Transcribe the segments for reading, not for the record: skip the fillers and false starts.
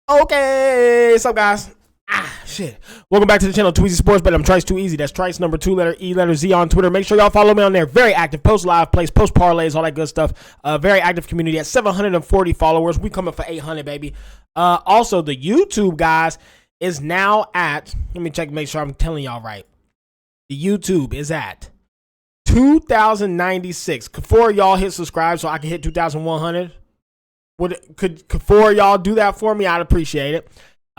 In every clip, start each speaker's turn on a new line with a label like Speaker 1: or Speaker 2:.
Speaker 1: Okay, what's up, guys? Shit. Welcome back to the channel, Too Easy Sports, but I'm Trice Too Easy. That's Trice number 2 letter E letter Z on Twitter. Make sure y'all follow me on there. Very active, post live plays, post parlays, all that good stuff. Very active community at 740 followers. We coming for 800, baby. Also, the YouTube, guys, is now at, let me check, make sure I'm telling y'all right. The YouTube is at 2,096. Could 4 of y'all hit subscribe so I can hit 2,100? Could 4 of y'all do that for me? I'd appreciate it.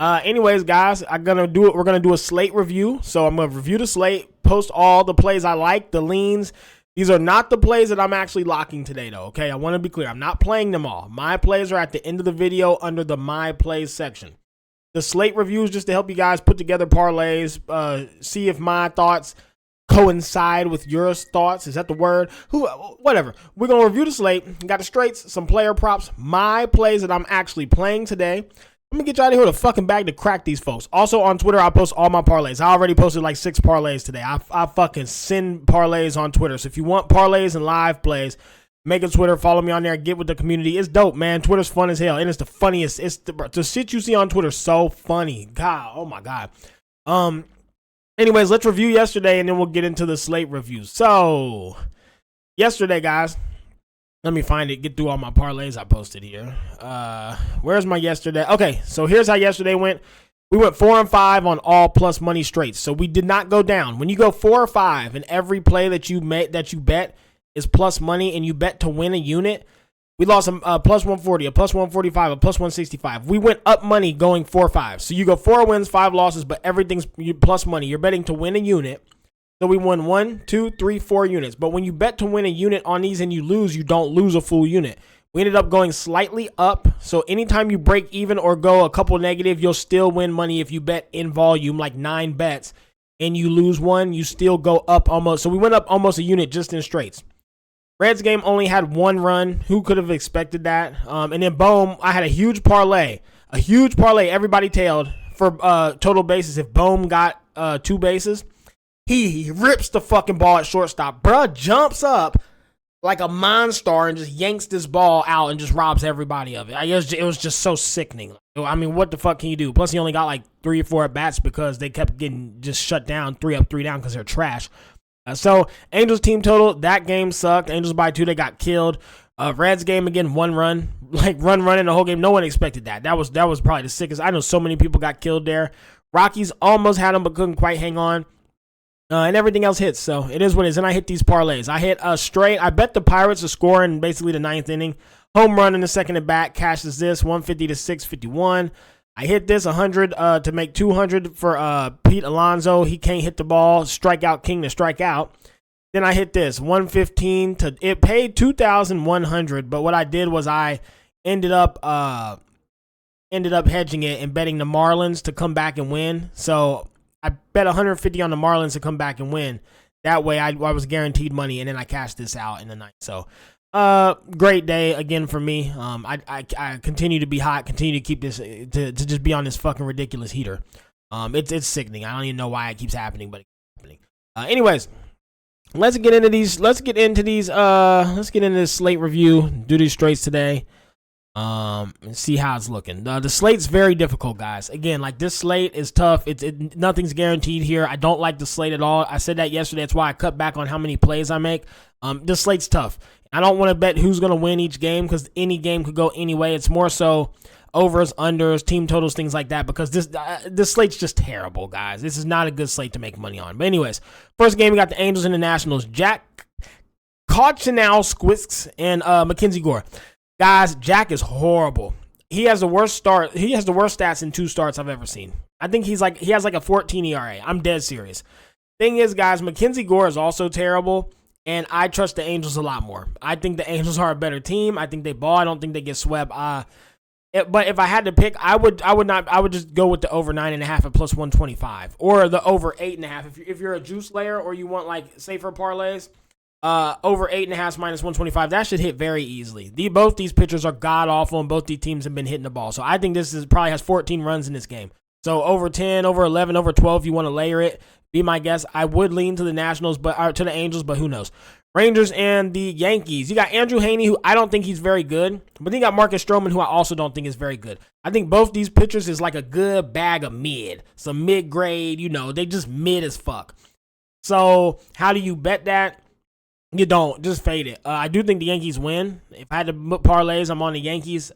Speaker 1: Anyways, guys, we're gonna do a slate review. So I'm gonna review the slate, post all the plays I like, the leans. These are not the plays that I'm actually locking today, though. Okay, I want to be clear. I'm not playing them all. My plays are at the end of the video under the My Plays section. The slate review is just to help you guys put together parlays, see if my thoughts coincide with your thoughts. Is that the word? Whatever. We're gonna review the slate. Got the straights, some player props, my plays that I'm actually playing today. Let me get you out of here with a fucking bag to crack these folks. Also on Twitter, I post all my parlays. I already posted like 6 parlays today. I fucking send parlays on Twitter. So if you want parlays and live plays, make a Twitter, follow me on there, get with the community. It's dope, man. Twitter's fun as hell, and it's the funniest. It's the shit you see on Twitter so funny. God, oh my God. Anyways, let's review yesterday, and then we'll get into the slate review. So yesterday, guys. Let me find it, get through all my parlays I posted here. Where's my yesterday? Okay, so here's how yesterday went. We went 4 and 5 on all plus money straights. So we did not go down. When you go 4 or 5 and every play that you bet is plus money and you bet to win a unit, we lost a plus 140, a plus 145, a plus 165. We went up money going 4 or 5. So you go 4 wins, 5 losses, but everything's plus money. You're betting to win a unit. So we won 1, 2, 3, 4 units. But when you bet to win a unit on these and you lose, you don't lose a full unit. We ended up going slightly up. So anytime you break even or go a couple negative, you'll still win money if you bet in volume, like 9 bets, and you lose 1, you still go up almost. So we went up almost a unit just in straights. Reds game only had 1 run. Who could have expected that? And then boom, I had a huge parlay. Everybody tailed for total bases. If Bohm got 2 bases, he rips the fucking ball at shortstop. Bruh jumps up like a monster and just yanks this ball out and just robs everybody of it. It was just so sickening. I mean, what the fuck can you do? Plus, he only got like 3 or 4 at bats because they kept getting just shut down, 3 up, 3 down because they're trash. So, Angels team total, that game sucked. Angels by 2, they got killed. Reds game, again, 1 run. Like, run in the whole game. No one expected that. That was probably the sickest. I know so many people got killed there. Rockies almost had them but couldn't quite hang on. And everything else hits, so it is what it is. And I hit these parlays. I hit a straight. I bet the Pirates to score in basically the 9th inning. Home run in the second at bat. Cashes this 150 to 651. I hit this 100 to make 200 for Pete Alonso. He can't hit the ball. Strikeout king to strike out. Then I hit this 115 to. It paid 2,100. But what I did was I ended up hedging it and betting the Marlins to come back and win. So I bet 150 on the Marlins to come back and win. That way I was guaranteed money, and then I cashed this out in the night. So, great day again for me. I continue to be hot, continue to keep this, to just be on this fucking ridiculous heater. It's sickening. I don't even know why it keeps happening, but it's happening. Anyways, let's get into this slate review, do these straights today. And see how it's looking. The slate's very difficult, guys. Again, like, this slate is tough. Nothing's guaranteed here. I don't like the slate at all. I said that yesterday. That's why I cut back on how many plays I make. This slate's tough. I don't want to bet who's going to win each game because any game could go any way. It's more so overs, unders, team totals, things like that, because this slate's just terrible, guys. This is not a good slate to make money on. But anyways, first game, we got the Angels and the Nationals. Jack Kotchinowski and Mackenzie Gore. Guys, Jack is horrible. He has the worst start. He has the worst stats in 2 starts I've ever seen. I think he has like a 14 ERA. I'm dead serious. Thing is, guys, Mackenzie Gore is also terrible, and I trust the Angels a lot more. I think the Angels are a better team. I think they ball. I don't think they get swept. But if I had to pick, I would just go with the over 9.5 at plus 125, or the over 8.5 if you're a juice layer or you want like safer parlays. Over 8.5 minus 125. That should hit very easily. Both these pitchers are god awful, and both these teams have been hitting the ball. So I think this probably has 14 runs in this game. So over 10, over 11, over 12. If you want to layer it, be my guess. I would lean to the Nationals, to the Angels, but who knows? Rangers and the Yankees. You got Andrew Heaney, who I don't think he's very good, but then you got Marcus Stroman, who I also don't think is very good. I think both these pitchers is like a good bag of mid, some mid-grade, they just mid as fuck. So how do you bet that? You don't. Just fade it. I do think the Yankees win. If I had to book parlays, I'm on the Yankees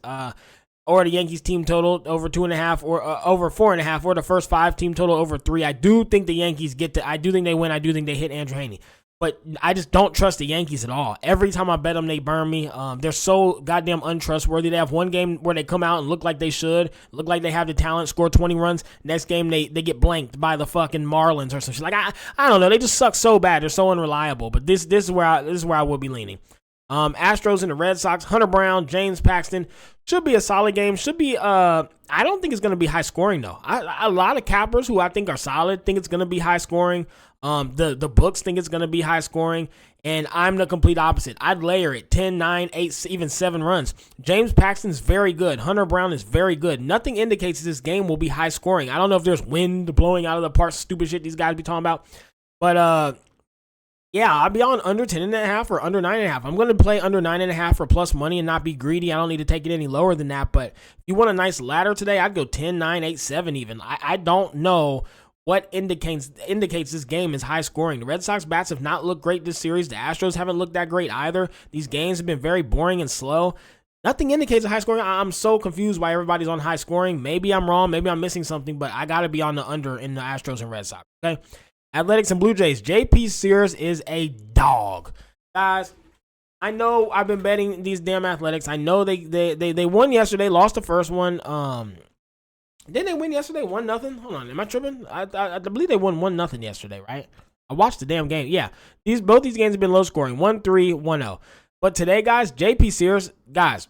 Speaker 1: or the Yankees team total over 2.5 or over 4.5 or the first 5 team total over 3. I do think the Yankees I do think they win. I do think they hit Andrew Heaney. But I just don't trust the Yankees at all. Every time I bet them, they burn me. They're so goddamn untrustworthy. They have one game where they come out and look like they should, look like they have the talent, score 20 runs. Next game, they get blanked by the fucking Marlins or some shit. Like, I don't know. They just suck so bad. They're so unreliable. But this is where I would be leaning. Astros and the Red Sox. Hunter Brown, James Paxton. Should be a solid game. Should be, I don't think it's going to be high scoring, though. A lot of cappers who I think are solid think it's going to be high scoring. The books think it's going to be high scoring, and I'm the complete opposite. I'd layer it 10, 9, 8, even 7 runs. James Paxton's very good. Hunter Brown is very good. Nothing indicates this game will be high scoring. I don't know if there's wind blowing out of the park, stupid shit these guys be talking about. But, yeah, I'll be on under 10.5 or under 9.5. I'm going to play under 9.5 for plus money and not be greedy. I don't need to take it any lower than that. But if you want a nice ladder today, I'd go 10, 9, 8, 7 even. I don't know what indicates this game is high scoring. The Red Sox bats have not looked great this series. The Astros haven't looked that great either. These games have been very boring and slow. Nothing indicates a high scoring. I'm so confused why everybody's on high scoring. Maybe I'm wrong. Maybe I'm missing something, but I got to be on the under in the Astros and Red Sox. Okay. Athletics and Blue Jays. JP Sears is a dog. Guys, I know I've been betting these damn Athletics. I know they won yesterday, lost the first one. Didn't they win yesterday? 1-0? Hold on, am I tripping? I believe they won 1-0 yesterday, right? I watched the damn game. Yeah, both these games have been low scoring, 1-3, 1-0. But today, guys, JP Sears, guys,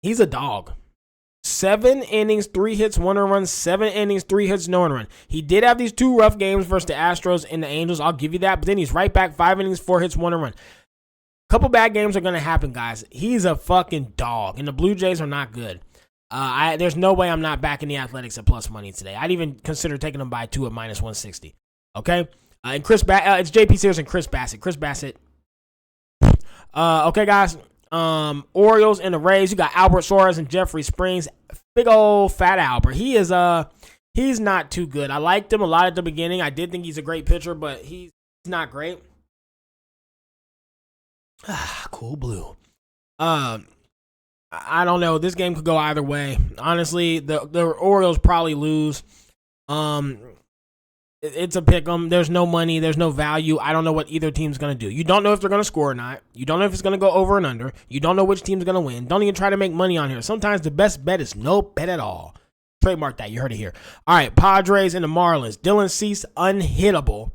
Speaker 1: he's a dog. 7 innings, 3 hits, 1 run. 7 innings, 3 hits, no run. He did have these 2 rough games versus the Astros and the Angels. I'll give you that. But then he's right back, 5 innings, 4 hits, 1 run. Couple bad games are going to happen, guys. He's a fucking dog, and the Blue Jays are not good. There's no way I'm not backing the Athletics at plus money today. I'd even consider taking them by 2 at minus 160. Okay? And it's JP Sears and Chris Bassett. Okay, guys. Orioles and the Rays. You got Albert Suarez and Jeffrey Springs. Big old fat Albert. He's not too good. I liked him a lot at the beginning. I did think he's a great pitcher, but he's not great. Cool blue. I don't know. This game could go either way. Honestly, the Orioles probably lose. It's a pick 'em. There's no money. There's no value. I don't know what either team's going to do. You don't know if they're going to score or not. You don't know if it's going to go over and under. You don't know which team's going to win. Don't even try to make money on here. Sometimes the best bet is no bet at all. Trademark that. You heard it here. All right, Padres and the Marlins. Dylan Cease, unhittable.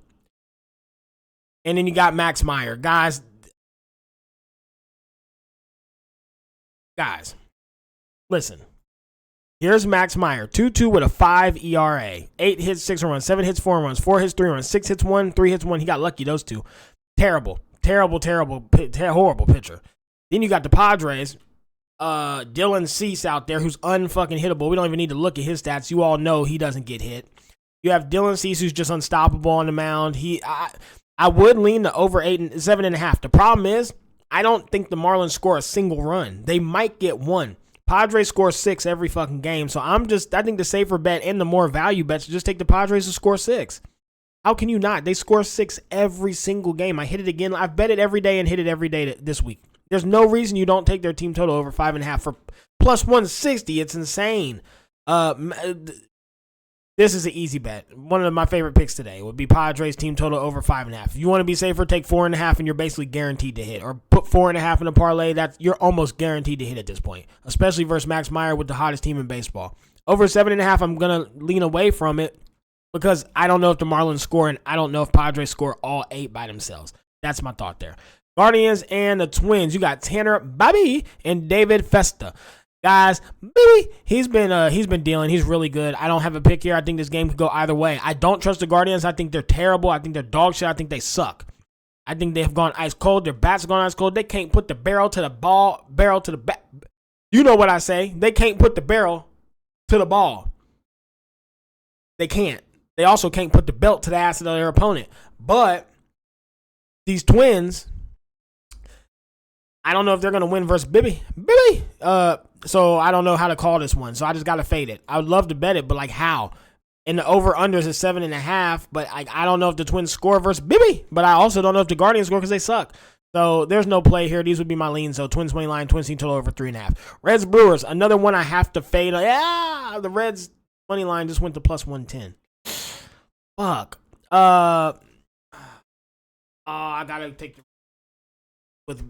Speaker 1: And then you got Max Meyer. Guys, listen. Here's Max Meyer, 2.2 with a 5 ERA, 8 hits, 6 runs, 7 hits, 4 runs, 4 hits, 3 runs, 6 hits, 1, 3 hits, 1. He got lucky, those 2. Horrible pitcher. Then you got the Padres, Dylan Cease out there, who's unfucking hittable. We don't even need to look at his stats. You all know he doesn't get hit. You have Dylan Cease, who's just unstoppable on the mound. I would lean to over 7.5. The problem is, I don't think the Marlins score a single run. They might get 1. Padres score 6 every fucking game. So I think the safer bet and the more value bets just take the Padres to score 6. How can you not? They score 6 every single game. I hit it again. I've bet it every day and hit it every day this week. There's no reason you don't take their team total over 5.5 for plus 160. It's insane. This is an easy bet. One of my favorite picks today would be Padres team total over 5.5. If you want to be safer, take 4.5 and you're basically guaranteed to hit. Or put 4.5 in a parlay. You're almost guaranteed to hit at this point, especially versus Max Meyer with the hottest team in baseball. Over 7.5, I'm going to lean away from it because I don't know if the Marlins score and I don't know if Padres score all 8 by themselves. That's my thought there. Guardians and the Twins. You got Tanner Bobby and David Festa. Guys, baby, he's been dealing. He's really good. I don't have a pick here. I think this game could go either way. I don't trust the Guardians. I think they're terrible. I think they're dog shit. I think they suck. I think they have gone ice cold. Their bats have gone ice cold. They can't put the barrel to the bat. You know what I say. They can't put the barrel to the ball. They can't. They also can't put the belt to the ass of their opponent. But these Twins, I don't know if they're going to win versus Bibby. So I don't know how to call this one. So I just got to fade it. I would love to bet it, but like how? And the over-unders is 7.5, but I don't know if the Twins score versus Bibby, but I also don't know if the Guardians score because they suck. So there's no play here. These would be my leans. So Twins money line, Twins team total over 3.5. Reds Brewers, another one I have to fade. Yeah, the Reds money line just went to plus 110. Fuck. I gotta take with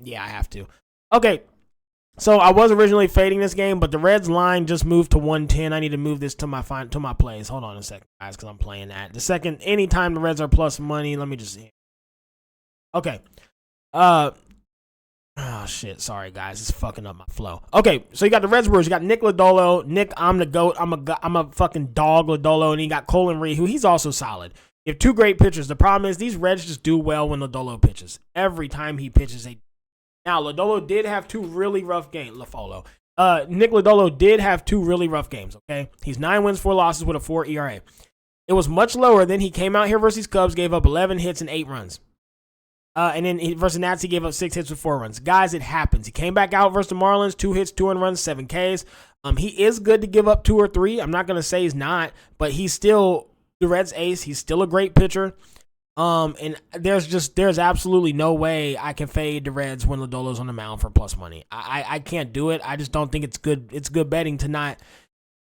Speaker 1: yeah, I have to. Okay. So I was originally fading this game, but the Reds line just moved to 110. I need to move this to my plays. Hold on a second, guys, because I'm playing that. The second, anytime the Reds are plus money, let me just see. Okay. Oh shit, sorry guys, it's fucking up my flow. Okay, so you got the Reds Brewers, you got Nick Lodolo. Nick, I'm the GOAT. I'm a fucking dog, Lodolo, and you got Colin Reed, who he's also solid. You have two great pitchers. The problem is these Reds just do well when Lodolo pitches. Every time he pitches, they. Now, Lodolo did have two really rough games. Nick Lodolo did have two really rough games, okay? He's 9 wins, 4 losses with a 4 ERA. It was much lower. Then he came out here versus Cubs, gave up 11 hits and 8 runs. And then versus Nats, he gave up 6 hits with 4 runs. Guys, it happens. He came back out versus the Marlins, 2 hits, 2 runs, 7 Ks. He is good to give up 2 or 3. I'm not going to say he's not, but he's still the Reds ace. He's still a great pitcher. And there's absolutely no way I can fade the Reds when Lodolo's on the mound for plus money. I can't do it. I just don't think it's good. It's good betting to not.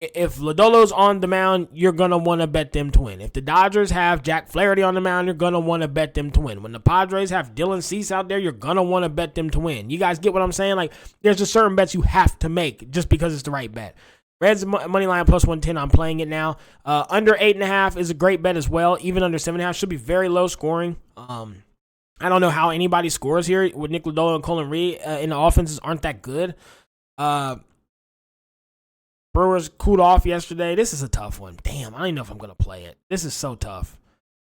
Speaker 1: If Lodolo's on the mound, you're going to want to bet them to win. If the Dodgers have Jack Flaherty on the mound, you're going to want to bet them to win. When the Padres have Dylan Cease out there, you're going to want to bet them to win. You guys get what I'm saying? Like, there's just certain bets you have to make just because it's the right bet. Reds money line plus 110. I'm playing it now. Under 8.5 is a great bet as well. Even under 7.5 should be very low scoring. I don't know how anybody scores here with Nick Lodolo and Colin Reed. And the offenses aren't that good. Brewers cooled off yesterday. This is a tough one. Damn, I don't even know if I'm gonna play it. This is so tough.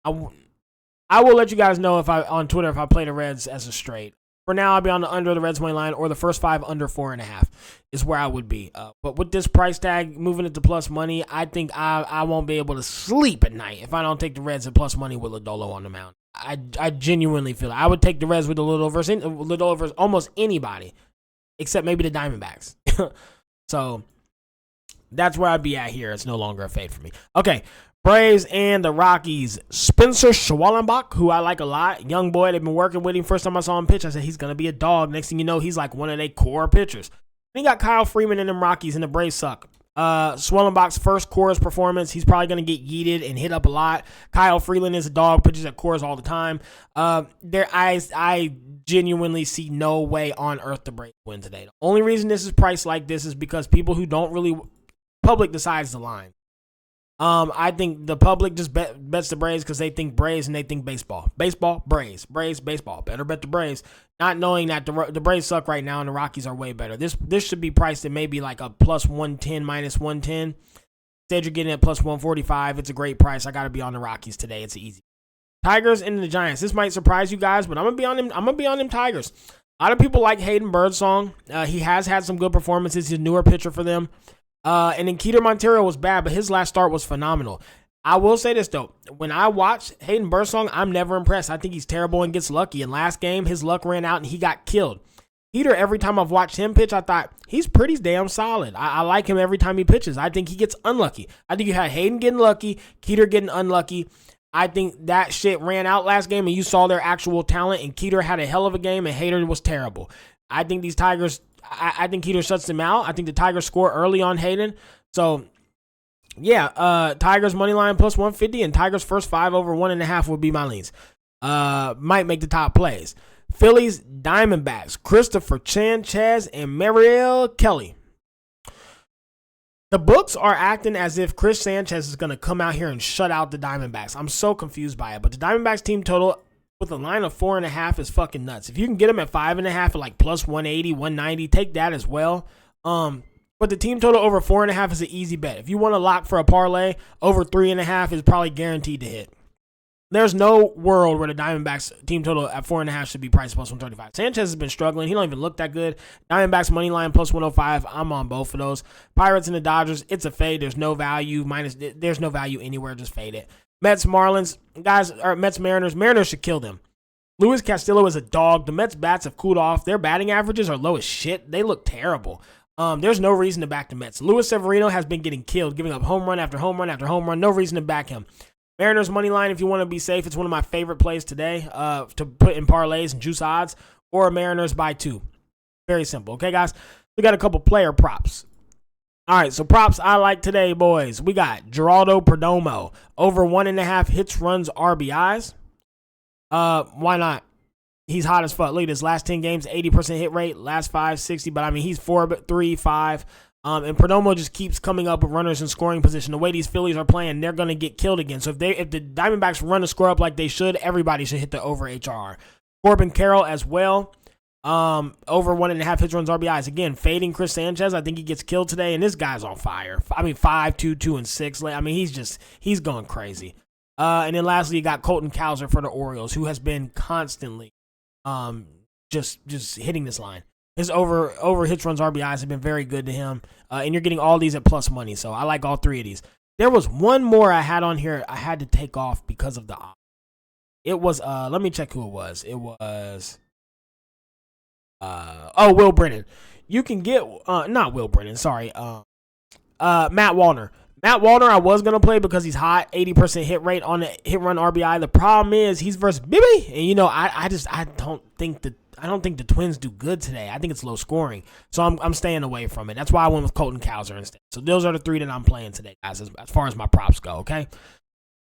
Speaker 1: I will let you guys know on Twitter if I play the Reds as a straight. For now, I'll be on the under the Reds money line or the first 5 under 4.5 is where I would be. But with this price tag, moving it to plus money, I think I won't be able to sleep at night if I don't take the Reds at plus money with Lodolo on the mound. I genuinely feel it. I would take the Reds with Lodolo versus almost anybody except maybe the Diamondbacks. So that's where I'd be at here. It's no longer a fade for me. Okay. Braves and the Rockies. Spencer Schwallenbach, who I like a lot. Young boy, they've been working with him. First time I saw him pitch, I said, he's going to be a dog. Next thing you know, he's like one of their core pitchers. Then you got Kyle Freeman and them Rockies, and the Braves suck. Schwallenbach's first Coors performance, he's probably going to get yeeted and hit up a lot. Kyle Freeland is a dog, pitches at Coors all the time. I genuinely see no way on earth the Braves win today. The only reason this is priced like this is because people who don't really, public decides the line. I think the public just bets the Braves because they think Braves and they think baseball. Baseball, Braves. Braves, baseball. Better bet the Braves. Not knowing that the Braves suck right now and the Rockies are way better. This should be priced at maybe like a plus 110, minus 110. Instead, you're getting it at plus 145. It's a great price. I got to be on the Rockies today. It's easy. Tigers and the Giants. This might surprise you guys, but I'm gonna be on them. I'm gonna be on them Tigers. A lot of people like Hayden Birdsong. He has had some good performances. He's a newer pitcher for them. And then Keter Montero was bad, but his last start was phenomenal. I will say this, though. When I watch Hayden Birdsong, I'm never impressed. I think he's terrible and gets lucky. In last game, his luck ran out and he got killed. Keter, every time I've watched him pitch, I thought, he's pretty damn solid. I like him every time he pitches. I think he gets unlucky. I think you had Hayden getting lucky, Keter getting unlucky. I think that shit ran out last game and you saw their actual talent, and Keter had a hell of a game and Hayden was terrible. I think these Tigers... I think Keter shuts them out. I think the Tigers score early on Hayden. So, yeah, Tigers money line plus 150 and Tigers first 5 over 1.5 would be my leans. Might make the top plays. Phillies, Diamondbacks, Christopher Sanchez and Mariel Kelly. The books are acting as if Chris Sanchez is going to come out here and shut out the Diamondbacks. I'm so confused by it. But the Diamondbacks team total with a line of 4.5 is fucking nuts. If you can get them at 5.5 at like plus 180, 190, take that as well. But the team total over 4.5 is an easy bet. If you want to lock for a parlay, over 3.5 is probably guaranteed to hit. There's no world where the Diamondbacks team total at 4.5 should be priced plus 135. Sanchez has been struggling. He don't even look that good. Diamondbacks money line plus 105. I'm on both of those. Pirates and the Dodgers, it's a fade. There's no value. There's no value anywhere. Just fade it. Mets, Marlins, guys, or Mets, Mariners. Mariners should kill them. Luis Castillo is a dog. The Mets bats have cooled off. Their batting averages are low as shit. They look terrible. There's no reason to back the Mets. Luis Severino has been getting killed, giving up home run after home run after home run. No reason to back him. Mariners money line, if you want to be safe, it's one of my favorite plays today to put in parlays and juice odds, or Mariners by 2. Very simple. Okay, guys? We got a couple player props. All right, so props I like today, boys. We got Geraldo Perdomo, over 1.5 hits, runs, RBIs. Why not? He's hot as fuck. Look at this. Last 10 games, 80% hit rate. Last 5, 60. But, I mean, he's 4, 3, 5. And Perdomo just keeps coming up with runners in scoring position. The way these Phillies are playing, they're going to get killed again. So, if the Diamondbacks run the score up like they should, everybody should hit the over HRR. Corbin Carroll as well. Over 1.5 hits, runs, RBIs. Again, fading Chris Sanchez. I think he gets killed today, and this guy's on fire. I mean, 5, 2, 2, and 6. I mean, he's going crazy. And then lastly, you got Colton Cowser for the Orioles, who has been constantly just hitting this line. His over hits, runs, RBIs have been very good to him. And you're getting all these at plus money. So I like all 3 of these. There was one more I had on here I had to take off because of the odds. It was let me check who it was. It was Will Brennan. You can get not Will Brennan, sorry. Matt Wallner. Matt Wallner, I was gonna play because he's hot, 80% hit rate on the hit run RBI. The problem is he's versus Bibby, and you know I don't think the Twins do good today. I think it's low scoring, so I'm staying away from it. That's why I went with Colton Cowser instead. So those are the 3 that I'm playing today, guys. As far as my props go, okay.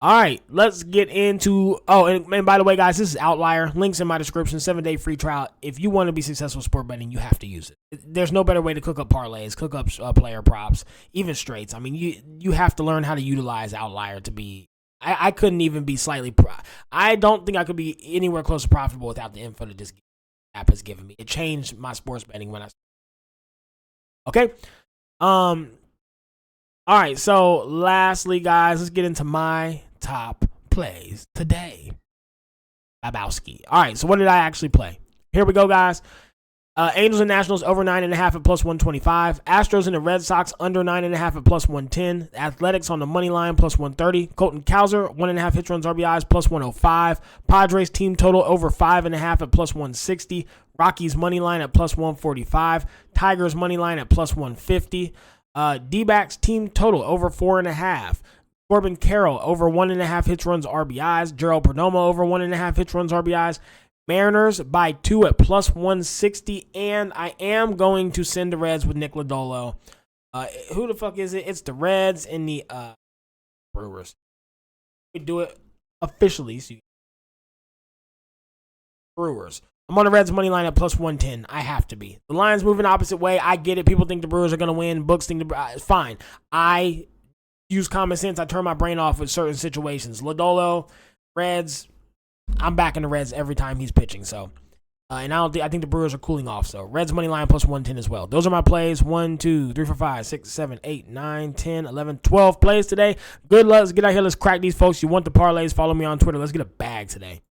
Speaker 1: All right, let's get into. Oh, and by the way, guys, this is Outlier. Links in my description. 7-day free trial. If you want to be successful in sport betting, you have to use it. There's no better way to cook up parlays, cook up player props, even straights. I mean, you have to learn how to utilize Outlier to be. I couldn't even be slightly. I don't think I could be anywhere close to profitable without the info that this app has given me. It changed my sports betting when I. Okay. All right. So, lastly, guys, let's get into my top plays today. Babowski. All right, so what did I actually play? Here we go, guys. Angels and Nationals over 9.5 at plus 125. Astros and the Red Sox under 9.5 at plus 110. Athletics on the money line plus 130. Colton Cowser 1.5 hits, runs, RBIs plus 105. Padres team total over 5.5 at plus 160. Rockies money line at plus 145. Tigers money line at plus 150. D-backs team total over 4.5. Corbin Carroll over 1.5 hits, runs, RBIs. Gerald Perdomo over 1.5 hits, runs, RBIs. Mariners by 2 at plus 160. And I am going to send the Reds with Nick Lodolo. Who the fuck is it? It's the Reds and the Brewers. We do it officially. So Brewers. I'm on the Reds money line at plus 110. I have to be. The line's moving opposite way. I get it. People think the Brewers are going to win. Books think it's fine. I use common sense. I turn my brain off with certain situations. Lodolo, Reds. I'm backing the Reds every time he's pitching. So, and I think the Brewers are cooling off. So, Reds money line plus 110 as well. Those are my plays. 1, 2, 3, 4, 5, 6, 7, 8, 9, 10, 11, 12 plays today. Good luck. Let's get out here. Let's crack these folks. You want the parlays? Follow me on Twitter. Let's get a bag today.